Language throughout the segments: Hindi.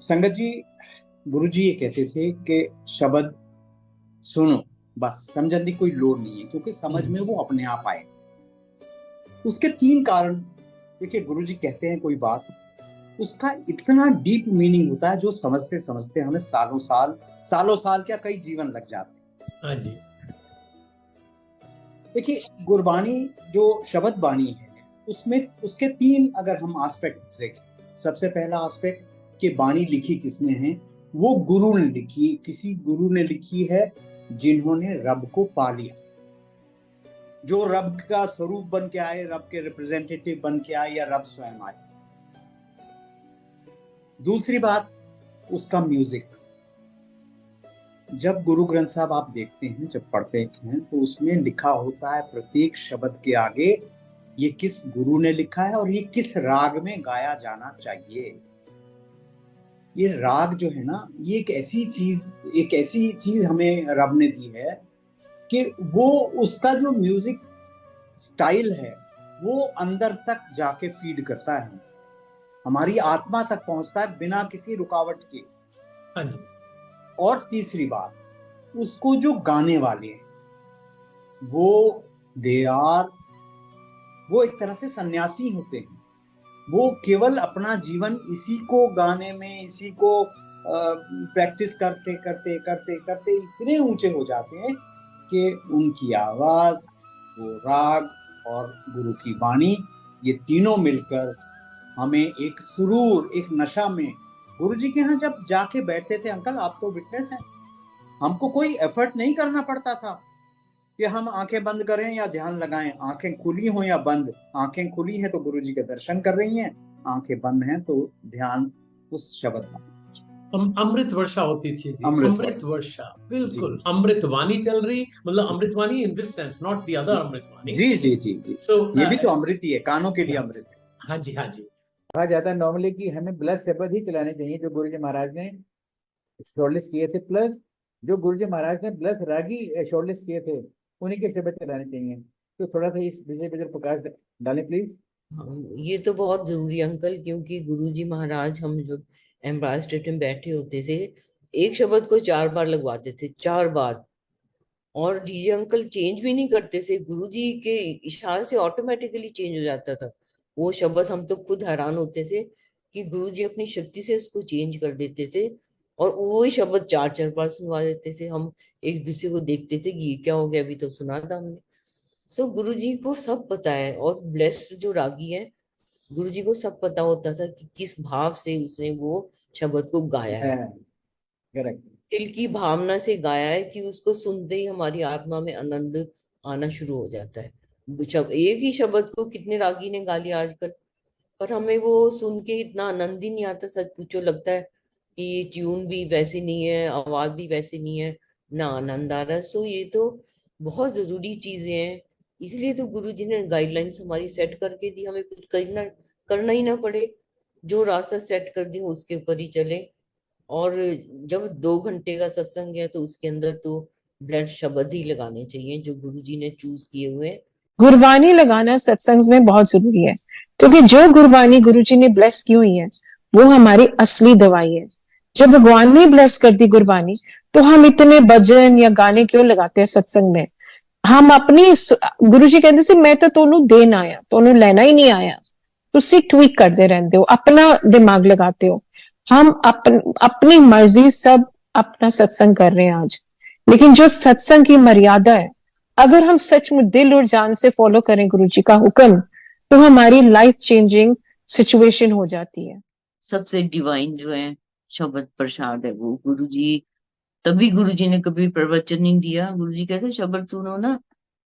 संगत जी, गुरु जी ये कहते थे कि शब्द सुनो, बस समझने की कोई लोड़ नहीं है, क्योंकि समझ में वो अपने आप आए। उसके तीन कारण। देखिए, गुरु जी कहते हैं कोई बात, उसका इतना डीप मीनिंग होता है जो समझते समझते हमें सालों साल क्या, कई जीवन लग जाते हैं। हाँ जी। देखिए, गुरबानी जो शब्द बाणी है, उसमें उसके तीन अगर हम एस्पेक्ट देखें। सबसे पहला एस्पेक्ट कि बाणी लिखी किसने है, वो गुरु ने लिखी, किसी गुरु ने लिखी है जिन्होंने रब को पा लिया, जो रब का स्वरूप बन के आए, रब के रिप्रेजेंटेटिव बन के आए, या रब स्वयं आए। दूसरी बात, उसका म्यूजिक। जब गुरु ग्रंथ साहब आप देखते हैं, जब पढ़ते हैं, तो उसमें लिखा होता है प्रत्येक शब्द के आगे ये किस गुरु ने लिखा है और ये किस राग में गाया जाना चाहिए। ये राग जो है ना, ये एक ऐसी चीज हमें रब ने दी है कि वो उसका जो म्यूजिक स्टाइल है वो अंदर तक जाके फीड करता है, हमारी आत्मा तक पहुंचता है बिना किसी रुकावट के। हाँ जी। और तीसरी बात, उसको जो गाने वाले हैं वो दे आर वो एक तरह से सन्यासी होते हैं। वो केवल अपना जीवन इसी को गाने में, इसी को प्रैक्टिस करते करते करते करते इतने ऊंचे हो जाते हैं कि उनकी आवाज, वो राग और गुरु की वाणी, ये तीनों मिलकर हमें एक सुरूर, एक नशा में। गुरु जी के यहाँ जब जाके बैठते थे, अंकल आप तो विटनेस हैं, हमको कोई एफर्ट नहीं करना पड़ता था कि हम आंखें बंद करें या ध्यान लगाएं। आंखें खुली हो या बंद, आंखें खुली हैं तो गुरु जी के दर्शन कर रही हैं, आंखें बंद हैं तो ध्यान उस शब्द में। अमृत वर्षा होती थी जी, अमृत अमृत वर्षा। वर्षा, जी बिल्कुल अमृत वाणी चल रही, मतलब Amrit Vani in this sense, not the other Amrit Vani. जी जी जी जी, सो ये भी तो अमृत ही है, कानों के लिए अमृत है। हाँ जी, हाँ जी। कहा जाता है नॉर्मली कि हमें ब्लस शब्द ही चलाने चाहिए जो गुरु जी महाराज ने शॉर्टलिस्ट किए थे, प्लस जो गुरु जी महाराज ने ब्लस रागी शॉर्टलिस्ट किए थे उन्हीं के शब्द चलाने चाहिए। तो थोड़ा सा इस विषय पर जरा प्रकाश डालें प्लीज। ये तो बहुत जरूरी है अंकल, क्योंकि गुरुजी महाराज हम जब एम्ब्रायर स्टेट में बैठे होते थे, एक शब्द को 4 बार लगवाते थे, 4 बार। और डीजे अंकल चेंज भी नहीं करते थे, गुरुजी के इशारे से ऑटोमेटिकली चेंज हो जाता था वो शब्द। हम तो खुद हैरान होते थे कि गुरुजी अपनी शक्ति से उसको चेंज कर देते थे, और वही शब्द 4 4 बार सुनवा देते थे। हम एक दूसरे को देखते थे कि ये क्या हो गया, अभी तो सुना था हमने। सो गुरुजी को सब पता है, और ब्लेस्ड जो रागी है, गुरुजी को सब पता होता था कि किस भाव से उसने वो शब्द को गाया है। करेक्ट। दिल की भावना से गाया है कि उसको सुनते ही हमारी आत्मा में आनंद आना शुरू हो जाता है। जब एक ही शब्द को कितने रागी ने गा लिया आजकल, पर हमें वो सुन के इतना आनंद ही नहीं आता, सच पूछो। लगता है कि ये ट्यून भी वैसी नहीं है, आवाज भी वैसी नहीं है, ना आनंद आ रहा है। सो ये तो बहुत जरूरी चीजें हैं। इसलिए तो गुरु जी ने गाइडलाइंस हमारी सेट करके दी, हमें कुछ करना करना ही ना पड़े, जो रास्ता सेट कर दी उसके ऊपर ही चले। और जब 2 घंटे का सत्संग है तो उसके अंदर तो ब्लड शब्द ही लगाने चाहिए जो गुरु जी ने चूज किए हुए हैं। गुरबानी लगाना सत्संग में बहुत जरूरी है, क्योंकि जो गुरबानी गुरु जी ने ब्लेस की हुई है वो हमारी असली दवाई है। जब भगवान ने ब्लेस कर दी गुरबानी, तो हम इतने भजन या गाने क्यों लगाते हैं सत्संग में? हम अपनी गुरु जी कहते थे मैं तो तोनू देन आया, तोनू लेना ही नहीं आया। तुसी ट्वीक करते रहते हो, अपना दिमाग लगाते हो। हम अपनी मर्जी सब अपना सत्संग कर रहे हैं आज, लेकिन जो सत्संग की मर्यादा है, अगर हम सच में दिल और जान से फॉलो करें गुरु जी का हुक्म, तो हमारी लाइफ चेंजिंग सिचुएशन हो जाती है। सबसे डिवाइन जो है शब्द प्रसाद है वो गुरु जी। तभी गुरु जी ने कभी प्रवचन नहीं दिया। गुरु जी कहते शब्द सुनो ना,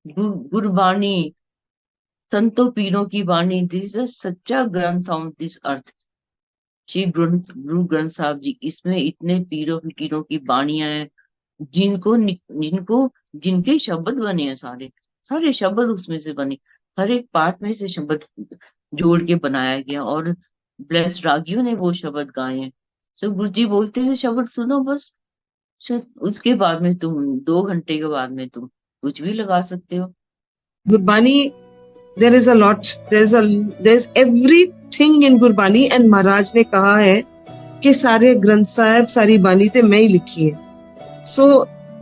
गुरबाणी, संतों पीरों की वाणी, दिस इज सच्चा ग्रंथ on this earth. Shri Guru Granth साहब जी, इसमें इतने पीरों फकीरों की वाणियां हैं जिनको जिनके शब्द बने हैं, सारे सारे शब्द उसमें से बने, हर एक पार्ट में से शब्द जोड़ के बनाया गया, और ब्लेस्ड रागियों ने वो शब्द गाए हैं। सो गुरु जी बोलते थे शब्द सुनो बस, उसके बाद में तुम 2 घंटे के बाद में तुम कुछ भी लगा सकते हो। Gurbani, there is a lot, there's everything in Gurbani, and महाराज ने कहा है कि सारे ग्रंथ साहब सारी बानी ते मैं ही लिखी है। सो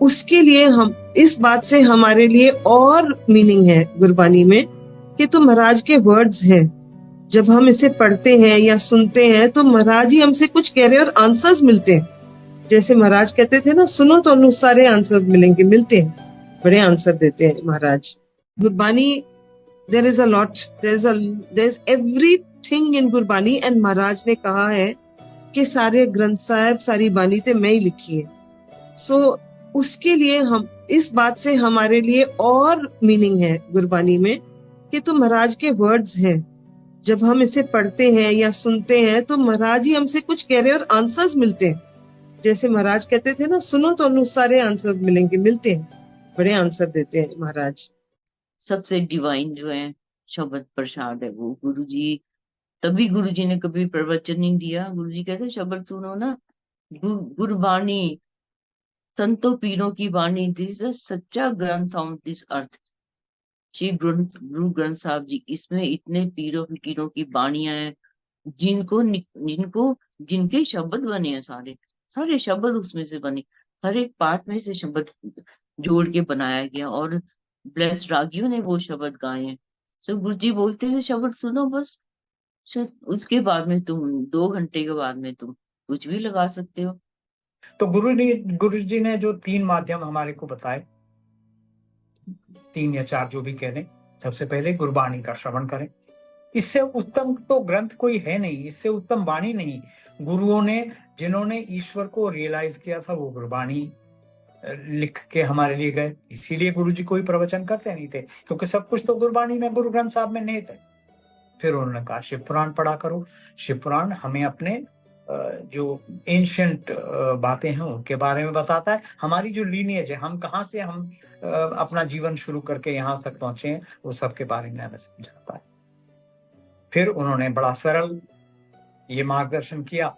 उसके लिए हम इस बात से हमारे लिए और मीनिंग है गुरबानी में कि तो महाराज के वर्ड्स हैं। जब हम इसे पढ़ते हैं या सुनते हैं तो महाराज ही हमसे कुछ कह रहे हैं और आंसर्स मिलते हैं। जैसे महाराज कहते थे ना, सुनो तो उन्हें सारे आंसर्स मिलेंगे, मिलते हैं, बड़े आंसर देते हैं महाराज। Gurbani, there is a lot, there's everything in Gurbani. And महाराज ने कहा है कि सारे ग्रंथ साहब सारी बानी ते मैं ही लिखी है। सो उसके लिए हम इस बात से हमारे लिए और मीनिंग है गुरबानी में कि तो महाराज के वर्ड्स हैं। जब हम इसे पढ़ते हैं या सुनते हैं तो महाराज ही हमसे कुछ कह रहे हैं और आंसर्स मिलते हैं। जैसे महाराज कहते थे ना, सुनो तो उन्हें सारे आंसर्स मिलेंगे, मिलते हैं, बड़े आंसर देते हैं महाराज। सबसे डिवाइन जो है शब्द प्रसाद है वो गुरुजी। तभी गुरुजी ने कभी प्रवचन नहीं दिया। गुरुजी कहते शब्द सुनो ना, गुरबाणी संतों पीरों की वाणी, दिस इज सच्चा ग्रंथ on this earth. Shri Guru Granth साहब जी, इसमें इतने पीरों फकीरों की वाणियां हैं जिनके शब्द बने हैं, सारे शब्द उसमें से बने, हर एक पार्ट में से शब्द जोड़ के बनाया गया और ब्लेस्ड रागियों ने वो शब्द गाए हैं। सो गुरुजी बोलते थे शब्द सुनो बस, उसके बाद में तुम 2 घंटे के बाद में तुम कुछ भी लगा सकते हो। तो गुरु जी ने जो 3 माध्यम हमारे को बताए, 3 या 4 जो भी कह लें, सबसे पहले गुरबाणी का श्रवण करें। इससे उत्तम तो ग्रंथ कोई है नहीं, इससे उत्तम वाणी नहीं। गुरुओं ने जिन्होंने ईश्वर को रियलाइज किया था वो गुरबाणी लिख के हमारे लिए गए। इसीलिए गुरु जी कोई प्रवचन करते नहीं थे, क्योंकि सब कुछ तो गुरबाणी में, गुरु ग्रंथ साहब में निहित है। फिर उन्होंने कहा शिव पुराण पढ़ा करो। शिव पुराण हमें अपने जो एंशिएंट बातें हैं उनके बारे में बताता है, हमारी जो लीनिएज है, हम कहाँ से हम अपना जीवन शुरू करके यहाँ तक पहुंचे हैं, वो सब के बारे में हमें समझाता है। फिर उन्होंने बड़ा सरल ये मार्गदर्शन किया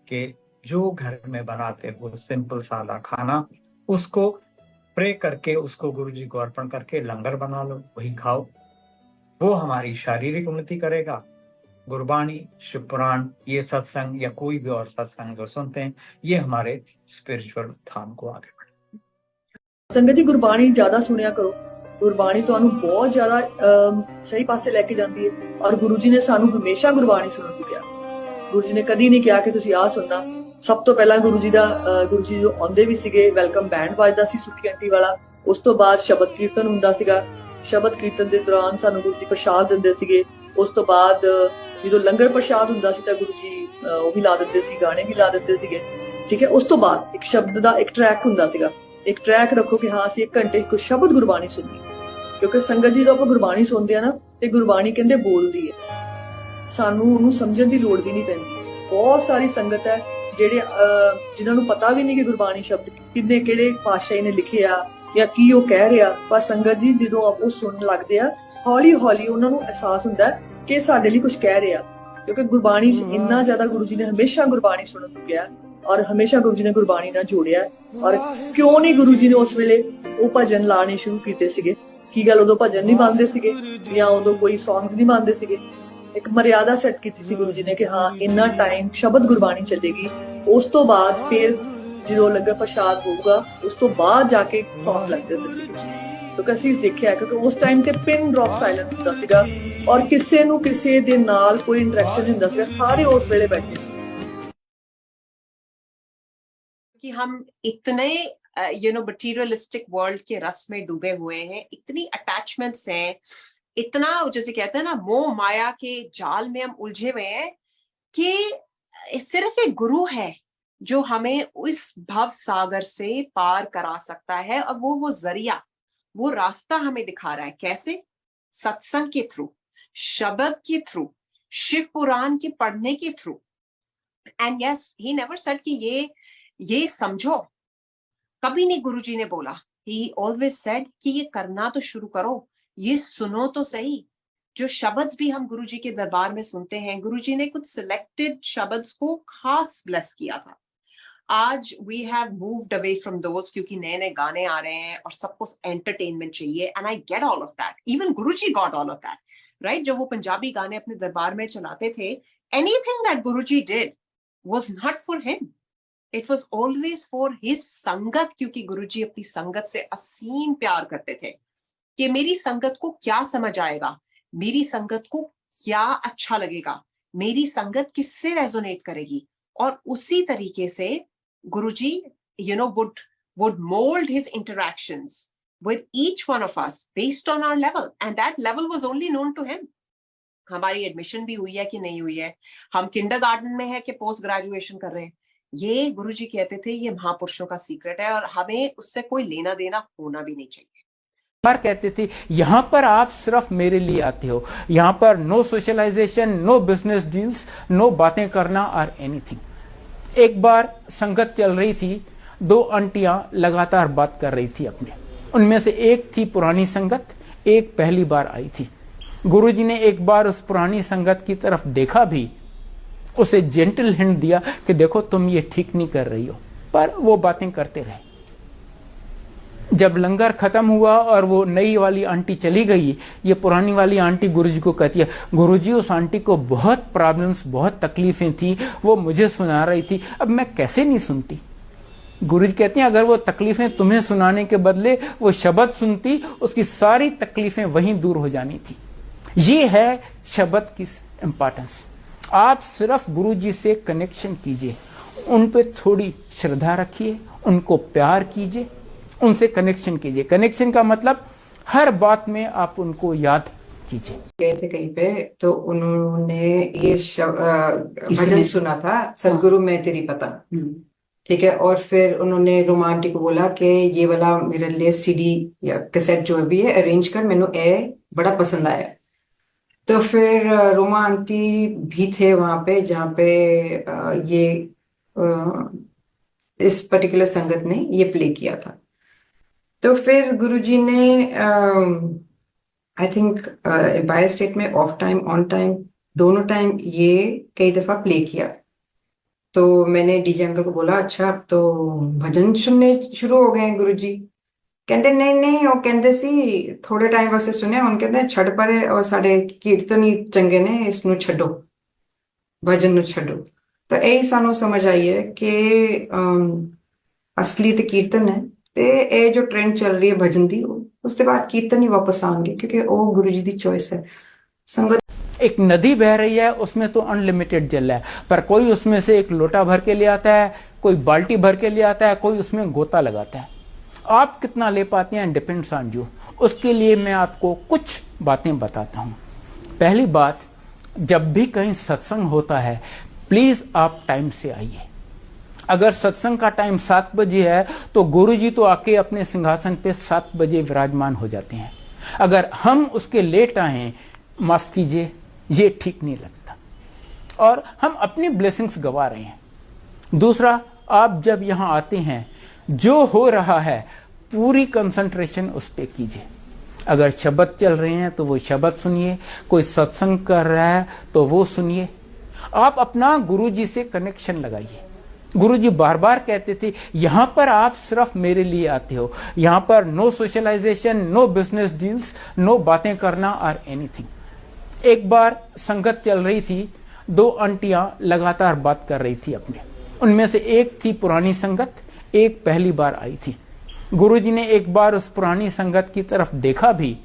कि जो घर में बनाते हो सिंपल सादा खाना, उसको प्रे करके, उसको गुरु जी को अर्पण करके लंगर बना लो, वही खाओ, वो हमारी शारीरिक उन्नति करेगा। गुरबाणी, शिव पुराण, ये सत्संग या कोई भी और सत्संग जो सुनते हैं, ये हमारे स्पिरिचुअल उत्थान को आगे बढ़े। संगत जी गुरबाणी ज्यादा सुनिया करो। गुरबाणी ਤੁਹਾਨੂੰ ਬਹੁਤ ਜ਼ਿਆਦਾ ਸਹੀ ਪਾਸੇ ਲੈ ਕੇ ਜਾਂਦੀ ਹੈ ਔਰ ਗੁਰੂ ਜੀ ਨੇ ਸਾਨੂੰ ਹਮੇਸ਼ਾ ਗੁਰਬਾਣੀ ਸੁਣਨ ਨੂੰ ਕਿਹਾ। ਗੁਰੂ ਜੀ ਨੇ ਕਦੀ ਨਹੀਂ ਕਿਹਾ ਕਿ ਤੁਸੀਂ ਆਹ ਸੁਣਨਾ। ਸਭ ਤੋਂ ਪਹਿਲਾਂ ਗੁਰੂ ਜੀ ਜੋ ਆਉਂਦੇ ਵੀ ਸੀਗੇ, ਵੈਲਕਮ ਬੈਂਡ ਵੱਜਦਾ ਸੀ ਸੁੱਖੀ ਆਂਟੀ ਵਾਲਾ। ਉਸ ਤੋਂ ਬਾਅਦ ਸ਼ਬਦ ਕੀਰਤਨ ਹੁੰਦਾ ਸੀਗਾ। ਸ਼ਬਦ ਕੀਰਤਨ ਦੇ ਦੌਰਾਨ ਸਾਨੂੰ ਗੁਰੂ ਜੀ ਪ੍ਰਸ਼ਾਦ ਦਿੰਦੇ ਸੀਗੇ। ਉਸ ਤੋਂ ਬਾਅਦ ਜਦੋਂ ਲੰਗਰ ਪ੍ਰਸ਼ਾਦ ਹੁੰਦਾ ਸੀ ਤਾਂ ਗੁਰੂ ਜੀ ਉਹ ਵੀ ਲਾ ਦਿੰਦੇ ਸੀ, ਗਾਣੇ ਵੀ ਲਾ ਦਿੰਦੇ ਸੀਗੇ। ਠੀਕ ਹੈ। ਉਸ ਤੋਂ ਬਾਅਦ ਇੱਕ ਸ਼ਬਦ ਦਾ ਇੱਕ ਟਰੈਕ ਹੁੰਦਾ ਸੀਗਾ। ਇੱਕ ਟਰੈਕ ਰੱਖੋ ਕਿ ਹਾਂ ਅਸੀਂ 1 ਘੰਟੇ ਕੁਝ ਸ਼ਬਦ ਗੁਰਬਾਣੀ ਸੁਣਨੀ। ਕਿਉਂਕਿ ਸੰਗਤ ਜੀ ਜਦੋਂ ਆਪਾਂ ਗੁਰਬਾਣੀ ਸੁਣਦੇ ਆ ਨਾ ਤੇ ਗੁਰਬਾਣੀ ਕਹਿੰਦੇ ਬੋਲਦੀ ਹੈ, ਸਾਨੂੰ ਉਹਨੂੰ ਸਮਝਣ ਦੀ ਲੋੜ ਵੀ ਨਹੀਂ ਪੈਂਦੀ। ਬਹੁਤ ਸਾਰੀ ਸੰਗਤ ਹੈ ਜਿਹੜੇ ਜਿਨ੍ਹਾਂ ਨੂੰ ਪਤਾ ਵੀ ਨਹੀਂ ਕਿ ਗੁਰਬਾਣੀ ਸ਼ਬਦ ਕਿੰਨੇ ਕਿਹੜੇ ਪਾਤਸ਼ਾਹੀ ਨੇ ਲਿਖੇ ਆ ਜਾਂ ਕੀ ਉਹ ਕਹਿ ਰਿਹਾ। ਪਰ ਸੰਗਤ ਜੀ ਜਦੋਂ ਉਹ ਸੁਣਨ ਲੱਗਦੇ ਆ, ਹੌਲੀ ਹੌਲੀ ਉਹਨਾਂ ਨੂੰ ਅਹਿਸਾਸ ਹੁੰਦਾ ਕਿ ਸਾਡੇ ਲਈ ਕੁਝ ਕਹਿ ਰਿਹਾ। ਕਿਉਂਕਿ ਗੁਰਬਾਣੀ 'ਚ ਇੰਨਾ ਜ਼ਿਆਦਾ ਗੁਰੂ ਜੀ ਨੇ ਹਮੇਸ਼ਾ ਗੁਰਬਾਣੀ ਸੁਣਨ ਨੂੰ ਕਿਹਾ ਔਰ ਹਮੇਸ਼ਾ ਗੁਰੂ ਜੀ ਨੇ ਗੁਰਬਾਣੀ ਨਾਲ ਜੋੜਿਆ। ਔਰ ਕਿਉਂ ਨਹੀਂ ਗੁਰੂ ਜੀ ਨੇ ਉਸ ਵੇਲੇ ਉਹ ਭਜਨ ਲਾਣੇ ਸ਼ੁਰੂ ਕੀਤੇ ਸੀਗੇ? ਕੀ ਗੱਲ ਉਦੋਂ ਭਜਨ ਨਹੀਂ ਮੰਨਦੇ ਸੀਗੇ ਜਾਂ ਉਦੋਂ ਕੋਈ ਸੌਂਗਸ ਨਹੀਂ ਮੰਨਦੇ ਸੀਗੇ? ਇੱਕ ਮਰਿਆਦਾ ਸੈੱਟ ਕੀਤੀ ਸੀ ਗੁਰੂ ਜੀ ਨੇ ਕਿ ਹਾਂ ਇੰਨਾ ਟਾਈਮ ਸ਼ਬਦ ਗੁਰਬਾਣੀ ਚੱਲੇਗੀ। ਉਸ ਤੋਂ ਬਾਅਦ ਫਿਰ ਜਦੋਂ ਲੰਗਰ ਪ੍ਰਸ਼ਾਦ ਹੋਊਗਾ ਉਸ ਤੋਂ ਬਾਅਦ ਜਾ ਕੇ ਸੌਂਗ ਲੱਗਦੇ ਹੁੰਦੇ ਸੀਗੇ। ਕਿਉਂਕਿ ਅਸੀਂ ਦੇਖਿਆ ਕਿਉਂਕਿ ਉਸ ਟਾਈਮ ਤੇ ਪਿਨ ਡ੍ਰੌਪ ਸਾਇਲੈਂਸ ਹੁੰਦਾ ਸੀਗਾ ਔਰ ਕਿਸੇ ਨੂੰ ਕਿਸੇ ਦੇ ਨਾਲ ਕੋਈ ਇੰਟਰੈਕਸ਼ਨ ਨਹੀਂ ਹੁੰਦਾ ਸੀਗਾ। ਸਾਰੇ ਉਸ ਵੇਲੇ ਬੈਠੇ ਸੀ। कि हम इतने मटीरियलिस्टिक वर्ल्ड के रस में डूबे हुए हैं, इतनी अटैचमेंट्स हैं, इतना जैसे कहते हैं ना मोह माया के जाल में हम उलझे हुए हैं कि सिर्फ एक गुरु है जो हमें इस भव सागर से पार करा सकता है। और वो जरिया, वो रास्ता हमें दिखा रहा है। कैसे? सत्संग के थ्रू, शब्द के थ्रू, शिव पुराण के पढ़ने के through. And yes, he never said कि ये समझो, कभी नहीं गुरुजी ने बोला। ही ऑलवेज सेड कि ये करना तो शुरू करो, ये सुनो तो सही। जो शब्द भी हम गुरुजी के दरबार में सुनते हैं, गुरुजी ने कुछ सिलेक्टेड शब्द को खास ब्लेस किया था। आज we have moved away from those क्योंकि नए नए गाने आ रहे हैं और सबको एंटरटेनमेंट चाहिए। And I get all of that, even Guruji got all of that, right? जब वो पंजाबी गाने अपने दरबार में चलाते थे, anything that Guruji did was not for him. It was always for his संगत, क्योंकि गुरुजी अपनी संगत से असीम प्यार करते थे कि मेरी संगत को क्या समझ आएगा, मेरी संगत को क्या अच्छा लगेगा, मेरी संगत किससे रेजोनेट करेगी, और उसी तरीके से गुरुजी would mold his interactions with each one of us based on our level, and that level was only known to him. हमारी एडमिशन भी हुई है कि नहीं हुई है, हम किंडरगार्टन में है कि पोस्ट ग्रेजुएशन कर रहे हैं, ये गुरुजी कहते थे ये महापुरुषों का सीक्रेट है और हमें उससे कोई लेना देना होना भी नहीं चाहिए। बार कहते थे यहां पर आप सिर्फ मेरे लिए आते हो, यहां पर no socialization, no business deals, no बातें करना और एनीथिंग। एक बार संगत चल रही थी, 2 आंटियां लगातार बात कर रही थी अपने, उनमें से एक थी पुरानी संगत, एक पहली बार आई थी। गुरुजी ने एक बार उस पुरानी संगत की तरफ देखा भी, उसे जेंटल हिंट दिया कि देखो तुम ये ठीक नहीं कर रही हो, पर वो बातें करते रहे। जब लंगर खत्म हुआ और वो नई वाली आंटी चली गई, ये पुरानी वाली आंटी गुरुजी को कहती है, गुरुजी उस आंटी को बहुत प्रॉब्लम्स, बहुत तकलीफें थी, वो मुझे सुना रही थी, अब मैं कैसे नहीं सुनती। गुरुजी कहते हैं अगर वो तकलीफें तुम्हें सुनाने के बदले वो शब्द सुनती, उसकी सारी तकलीफें वहीं दूर हो जानी थी। ये है शब्द की इंपॉर्टेंस। आप सिर्फ गुरुजी से कनेक्शन कीजिए, उन पे थोड़ी श्रद्धा रखिए, उनको प्यार कीजिए, उनसे कनेक्शन कीजिए। कनेक्शन का मतलब हर बात में आप उनको याद कीजिए। गए थे कहीं पे तो उन्होंने ये भजन सुना था, सदगुरु मैं तेरी पता, ठीक है, और फिर उन्होंने रोमा आंटी को बोला कि ये वाला मेरे लिए सीडी या कैसेट जो भी है अरेंज कर, मैंने बड़ा पसंद आया। तो फिर रोमा आंटी भी थे वहां पे जहाँ पे ये इस पर्टिकुलर संगत ने ये प्ले किया था। तो फिर गुरुजी ने आई थिंक एम्पायर स्टेट में ऑफ टाइम ऑन टाइम दोनों टाइम ये कई दफा प्ले किया। तो मैंने डीजे अंकल को बोला अच्छा अब तो भजन सुनने शुरू हो गए गुरुजी। कहते नहीं वो कहते सी थोड़े टाइम वास्ते सुने, उन कहते छड़ परे और साढ़े कीर्तन ही चंगे ने, इसनू छड्डो, भजन नू छड्डो। तो यही सानू समझ आई है कि असली तो कीर्तन है, ते ये जो ट्रेंड चल रही है भजन दी, उसके बाद कीर्तन ही वापस आएंगे क्योंकि वो गुरुजी दी चॉइस है। संगत एक नदी बह रही है, उसमें तो अनलिमिटेड जल है, पर कोई उसमें से एक लोटा भर के ले आता है, कोई बाल्टी भर के ले आता है, कोई उसमें गोता लगाता है। आप कितना ले पाते हैं डिपेंड्स ऑन यू। उसके लिए मैं आपको कुछ बातें बताता हूँ। पहली बात, जब भी कहीं सत्संग होता है प्लीज आप टाइम से आइए। अगर सत्संग का टाइम 7 बजे है तो गुरुजी तो आके अपने सिंहासन पे 7 बजे विराजमान हो जाते हैं। अगर हम उसके लेट आए, माफ कीजिए, ये ठीक नहीं लगता और हम अपनी ब्लेसिंग्स गवा रहे हैं। दूसरा, आप जब यहाँ आते हैं जो हो रहा है पूरी कंसंट्रेशन उस पे कीजिए। अगर शब्द चल रहे हैं तो वो शब्द सुनिए, कोई सत्संग कर रहा है तो वो सुनिए। आप अपना गुरुजी से कनेक्शन लगाइए। गुरुजी बार बार कहते थे यहां पर आप सिर्फ मेरे लिए आते हो, यहां पर no socialization, no business deals, no बातें करना और एनीथिंग। एक बार संगत चल रही थी, 2 आंटियां लगातार बात कर रही थी अपने, उनमें से एक थी पुरानी संगत, एक पहली बार आई थी। गुरुजी ने एक बार उस पुरानी संगत की तरफ देखा भी,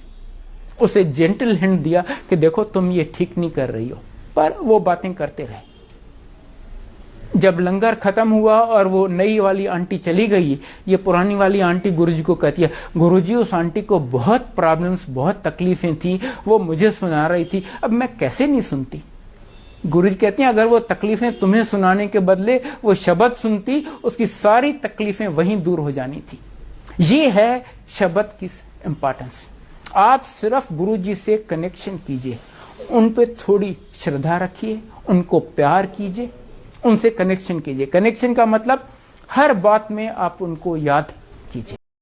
उसे जेंटल हिंट दिया कि देखो तुम ये ठीक नहीं कर रही हो, पर वो बातें करते रहे। जब लंगर खत्म हुआ और वो नई वाली आंटी चली गई, ये पुरानी वाली आंटी गुरुजी को कहती है, गुरुजी उस आंटी को बहुत प्रॉब्लम्स, बहुत तकलीफें थी, वो मुझे सुना रही थी, अब मैं कैसे नहीं सुनती। गुरुजी कहते हैं अगर वो तकलीफें तुम्हें सुनाने के बदले वो शब्द सुनती, उसकी सारी तकलीफें वहीं दूर हो जानी थी। ये है शब्द की इंपॉर्टेंस। आप सिर्फ गुरुजी से कनेक्शन कीजिए, उन पे थोड़ी श्रद्धा रखिए, उनको प्यार कीजिए, उनसे कनेक्शन कीजिए। कनेक्शन का मतलब हर बात में आप उनको याद कीजिए।